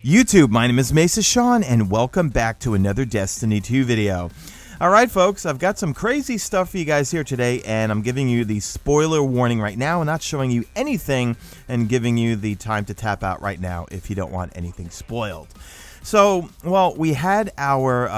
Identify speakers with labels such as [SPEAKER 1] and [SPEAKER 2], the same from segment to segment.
[SPEAKER 1] YouTube, my name is Mesa Sean, and welcome back to another Destiny 2 video. Alright folks, I've got some crazy stuff for you guys here today, and I'm giving you the spoiler warning right now, and not showing you anything, and giving you the time to tap out right now if you don't want anything spoiled. So, well, we had our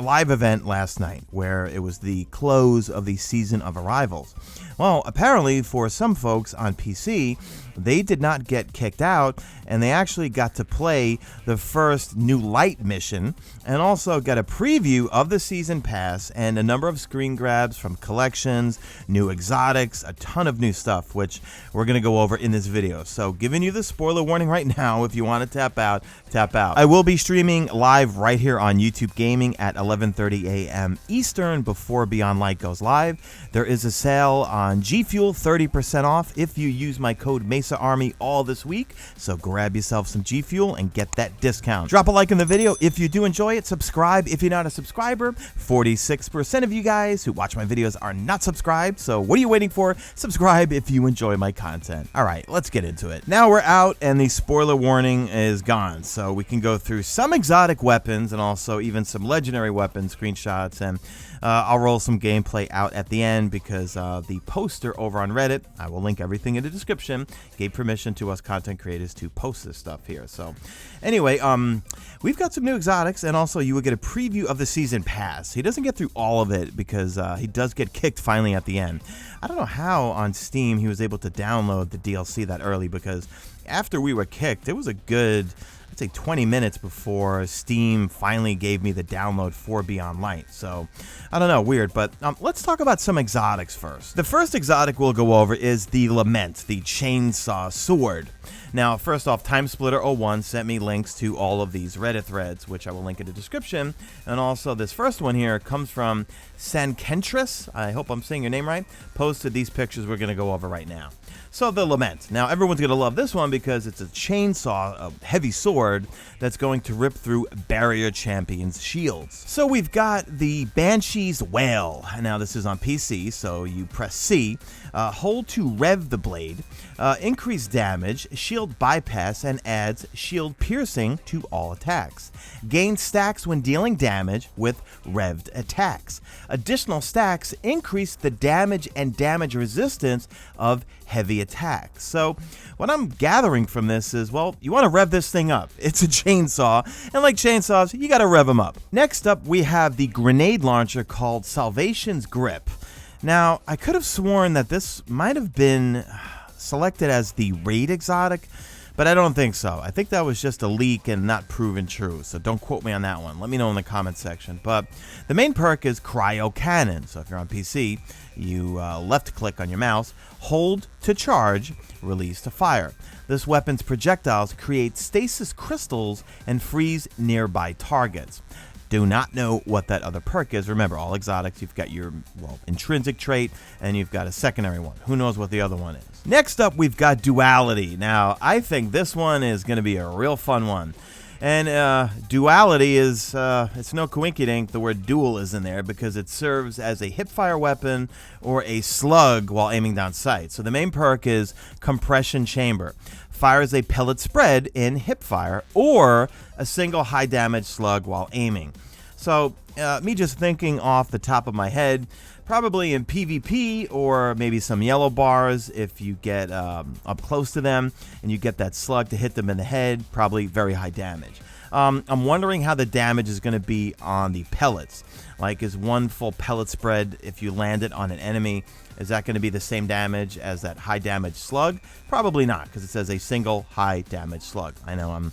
[SPEAKER 1] live event last night, where it was the close of the Season of Arrivals. Well, apparently for some folks on PC, they did not get kicked out, and they actually got to play the first New Light mission, and also got a preview of the Season Pass, and a number of screen grabs from collections, new exotics, a ton of new stuff, which we're going to go over in this video. So, giving you the spoiler warning right now, if you want to tap out, tap out. I will be streaming live right here on YouTube Gaming at 11:30 a.m. Eastern before Beyond Light goes live. There is a sale on G Fuel, 30% off if you use my code Mesa Army all this week, so grab yourself some G Fuel and get that discount. Drop a like in the video if you do enjoy it, subscribe if you're not a subscriber. 46% of you guys who watch my videos are not subscribed, so what are you waiting for? Subscribe if you enjoy my content. Alright, let's get into it. Now we're out and the spoiler warning is gone, so we can go through some exotic weapons and also even some legendary weapon screenshots, and I'll roll some gameplay out at the end because the poster over on Reddit, I will link everything in the description, gave permission to us content creators to post this stuff here. So anyway, we've got some new exotics, and also you will get a preview of the Season Pass. He doesn't get through all of it because he does get kicked finally at the end. I don't know how on Steam he was able to download the DLC that early, because after we were kicked, it was a good, I'd say 20 minutes before Steam finally gave me the download for Beyond Light. So, I don't know, weird, but let's talk about some exotics first. The first exotic we'll go over is the LAMENT, the chainsaw sword. Now, first off, TimeSplitter01 sent me links to all of these Reddit threads, which I will link in the description. And also, this first one here comes from Sankentris, I hope I'm saying your name right, posted these pictures we're going to go over right now. So, the LAMENT. Now, everyone's going to love this one because it's a chainsaw, a heavy sword, that's going to rip through barrier champions' shields. So, we've got the Banshee's Wail. Now, this is on PC, so you press C, hold to rev the blade, increase damage, shield bypass, and adds shield piercing to all attacks. Gain stacks when dealing damage with revved attacks. Additional stacks increase the damage and damage resistance of heavy attacks. So what I'm gathering from this is, well, you want to rev this thing up. It's a chainsaw, and like chainsaws, you got to rev them up. Next up, we have the grenade launcher called Salvation's Grip. Now, I could have sworn that this might have been selected as the raid exotic, but I don't think so. I think that was just a leak and not proven true, so don't quote me on that one. Let me know in the comment section. But the main perk is Cryo Cannon, so if you're on PC, you left click on your mouse, hold to charge, release to fire. This weapon's projectiles create stasis crystals and freeze nearby targets. Do not know what that other perk is. Remember, all exotics, you've got your, well, intrinsic trait, and you've got a secondary one. Who knows what the other one is? Next up, we've got Duality. Now, I think this one is going to be a real fun one. And Duality is, it's no coinkydink, the word dual is in there, because it serves as a hipfire weapon or a slug while aiming down sight. So the main perk is Compression Chamber. Fires a pellet spread in hipfire or a single high damage slug while aiming. So me just thinking off the top of my head, probably in PvP or maybe some yellow bars if you get up close to them and you get that slug to hit them in the head, probably very high damage. I'm wondering how the damage is going to be on the pellets. Like, is one full pellet spread, if you land it on an enemy, is that going to be the same damage as that high damage slug? Probably not, because it says a single high damage slug. I know I'm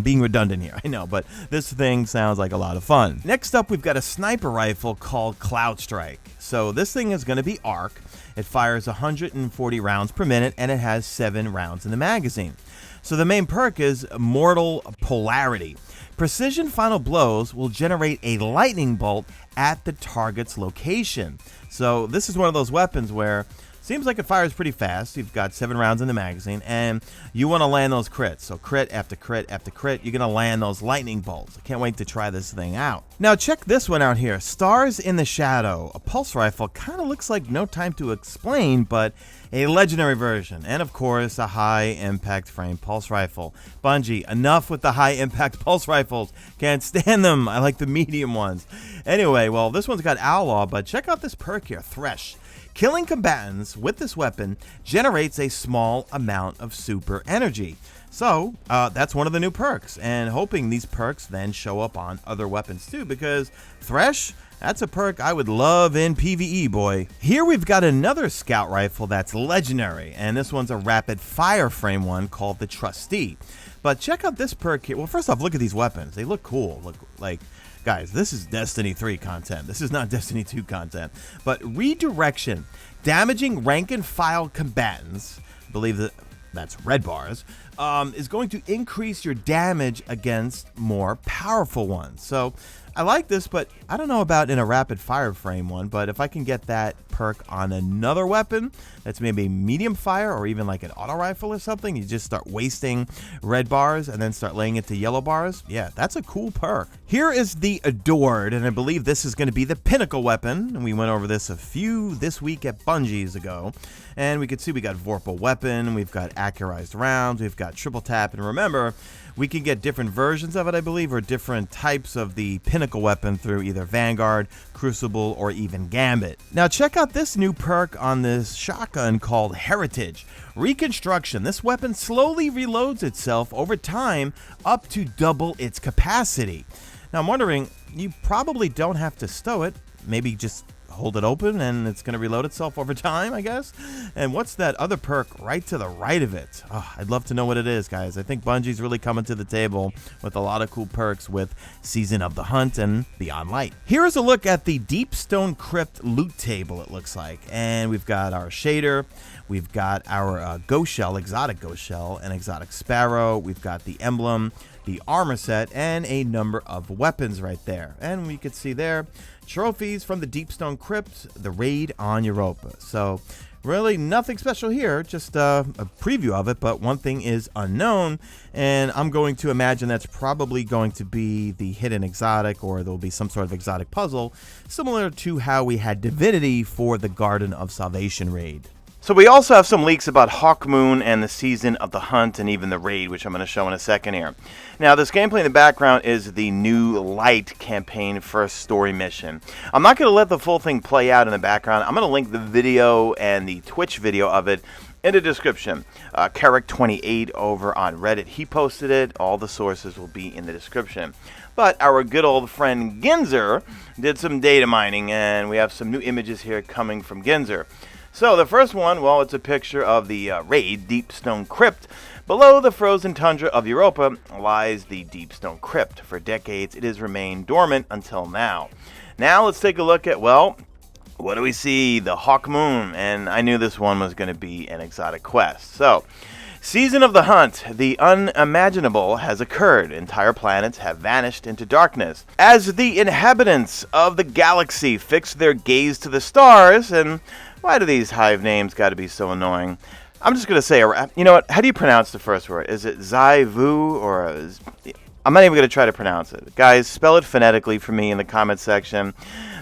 [SPEAKER 1] being redundant here, I know, but this thing sounds like a lot of fun. Next up, we've got a sniper rifle called Cloud Strike. So this thing is going to be arc. It fires 140 rounds per minute, and it has 7 rounds in the magazine. So the main perk is Mortal Polarity. Precision final blows will generate a lightning bolt at the target's location. So this is one of those weapons where Seems like it fires pretty fast. You've got 7 rounds in the magazine, and you want to land those crits. So crit after crit after crit, you're going to land those lightning bolts. I can't wait to try this thing out. Now check this one out here. Stars in the Shadow. A pulse rifle. Kind of looks like No Time to Explain, but a legendary version. And of course, a high impact frame pulse rifle. Bungie, enough with the high impact pulse rifles. Can't stand them. I like the medium ones. Anyway, well, this one's got Outlaw, but check out this perk here, Thresh. Killing combatants with this weapon generates a small amount of super energy. So that's one of the new perks, and hoping these perks then show up on other weapons too, because Thresh, that's a perk I would love in PvE, boy. Here we've got another scout rifle that's legendary, and this one's a rapid fire frame one called the Trustee. But check out this perk here. Well, first off, look at these weapons. They look cool. Look like, guys, this is Destiny 3 content. This is not Destiny 2 content. But Redirection, damaging rank and file combatants, I believe that's red bars, is going to increase your damage against more powerful ones. So I like this, but I don't know about in a rapid fire frame one, but if I can get that perk on another weapon that's maybe medium fire or even like an auto rifle or something, you just start wasting red bars and then start laying it to yellow bars. Yeah, that's a cool perk. Here is the Adored, and I believe this is going to be the pinnacle weapon. And we went over this a few this week at Bungie's ago, and we could see we got Vorpal weapon, we've got accurized rounds, we've got triple tap, and remember, we can get different versions of it, I believe, or different types of the pinnacle weapon through either Vanguard, Crucible, or even Gambit. Now check out this new perk on this shotgun called Heritage. Reconstruction. This weapon slowly reloads itself over time up to double its capacity. Now I'm wondering, you probably don't have to stow it, maybe just hold it open and it's going to reload itself over time, I guess. And what's that other perk right to the right of it? Oh, I'd love to know what it is, guys. I think Bungie's really coming to the table with a lot of cool perks with Season of the Hunt and Beyond Light. Here's a look at the Deep Stone Crypt loot table, it looks like. And we've got our shader, we've got our ghost shell, exotic ghost shell, and exotic sparrow. We've got the emblem, the armor set, and a number of weapons right there. And we could see there trophies from the Deepstone Crypt, the raid on Europa. So really nothing special here, just a preview of it, but one thing is unknown, and I'm going to imagine that's probably going to be the hidden exotic, or there'll be some sort of exotic puzzle, similar to how we had Divinity for the Garden of Salvation raid. So we also have some leaks about Hawkmoon and the Season of the Hunt and even the raid, which I'm going to show in a second here. Now, this gameplay in the background is the new Light campaign first story mission. I'm not going to let the full thing play out in the background. I'm going to link the video and the Twitch video of it in the description. Carrick28 over on Reddit, he posted it. All the sources will be in the description. But our good old friend Ginzer did some data mining, and we have some new images here coming from Ginzer. So the first one, well, it's a picture of the raid, Deepstone Crypt. Below the frozen tundra of Europa lies the Deepstone Crypt. For decades, it has remained dormant until now. Now let's take a look at, well, what do we see? The Hawkmoon, and I knew this one was going to be an exotic quest. So, Season of the Hunt, the unimaginable has occurred. Entire planets have vanished into darkness. As the inhabitants of the galaxy fix their gaze to the stars, and why do these hive names got to be so annoying? I'm just going to say, you know what, how do you pronounce the first word? Is it Zai-Vu, or I'm not even going to try to pronounce it. Guys, spell it phonetically for me in the comment section.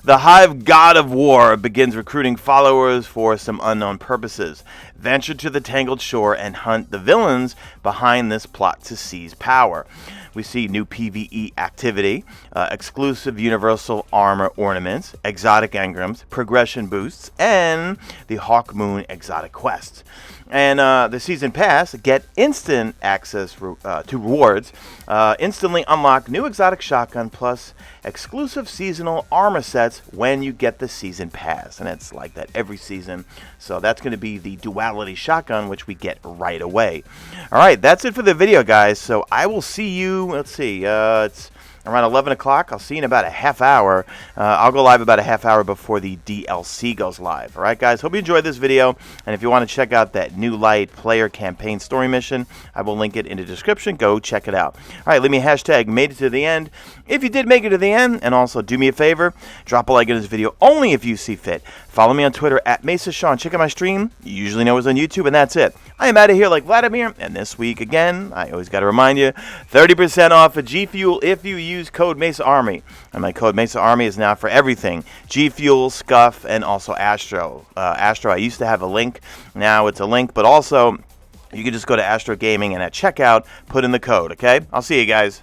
[SPEAKER 1] The Hive God of War begins recruiting followers for some unknown purposes. Venture to the tangled shore and hunt the villains behind this plot to seize power. We see new PvE activity, exclusive universal armor ornaments, exotic engrams, progression boosts, and the Hawkmoon exotic quest. And the season pass, get instant access to rewards, instantly unlock new exotic shotgun plus exclusive seasonal armor sets when you get the season pass. And it's like that every season. So that's going to be the DUALITY shotgun, which we get right away. All right, that's it for the video, guys. So I will see you, let's see, it's around 11 o'clock. I'll see you in about a half hour. I'll go live about a half hour before the DLC goes live. All right, guys? Hope you enjoyed this video. And if you want to check out that new light player campaign story mission, I will link it in the description. Go check it out. All right, leave me a hashtag made it to the end if you did make it to the end. And also, do me a favor, drop a like on this video only if you see fit. Follow me on Twitter at Mesa Sean. Check out my stream. You usually know it's on YouTube, and that's it. I am out of here like Vladimir, and this week, again, I always got to remind you, 30% off of G Fuel if you use code Mesa Army. And my code Mesa Army is now for everything. G Fuel, SCUF, and also Astro. Astro, I used to have a link. Now it's a link, but also you can just go to Astro Gaming and at checkout, put in the code, okay? I'll see you guys.